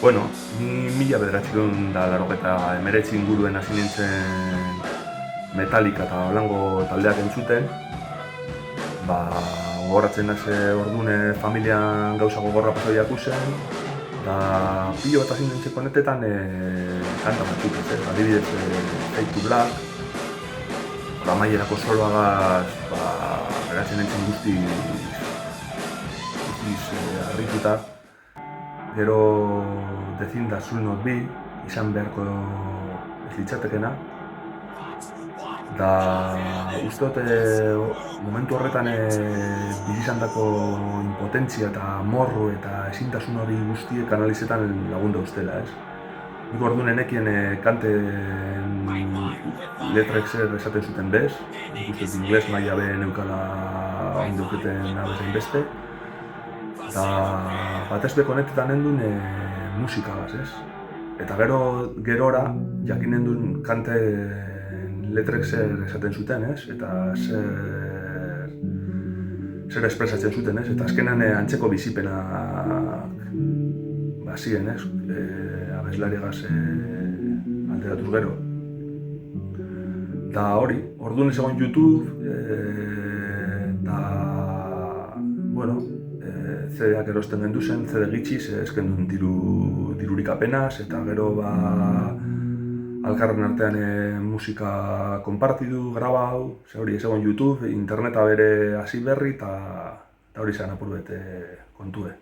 Bueno, ni 1989 inguruen hasi nintzen Metallica eta holango taldeak entzuten. Gogoratzen naiz ordune familian gauza gogorra pasaia ikusen, eta pilo bat hasi nintzen honetetan kanta batzuk, adibidez Fade to Black, amaierako soloagaz geratzen nintzen guztiz harrituta. Gero The Thing That Should Not Be izan beharko ez litzatekena. Da uste dut momentu horretan bizizandako impotentzia eta morro eta ezintasun hori guztiek analizetan lagundu ustela, ez? Nik orduan enekien kanten letrek zer esaten zuten bez, nik uste dut ingles maila be neukala onduketen abezain beste. Eta batez beko honetetan nendun musikagaz, ez? Eta gerora jakinen duen kanten letrek zer esaten zuten, ez? Eta zer espresatzen zuten, ez? Eta azkenan antzeko bizipenak bazien, ez? Abeslariagaz alderatuz gero. Eta hori, orduan ez egon YouTube, eta, bueno, CD-ak erosten gendu zen, CD gitxiz, ezken duen dirurik apenas, eta gero alkarren artean musika konpartidu, grabau, ze hori ez egon YouTube, interneta bere hasi berri, eta hori zen apur bete kontue.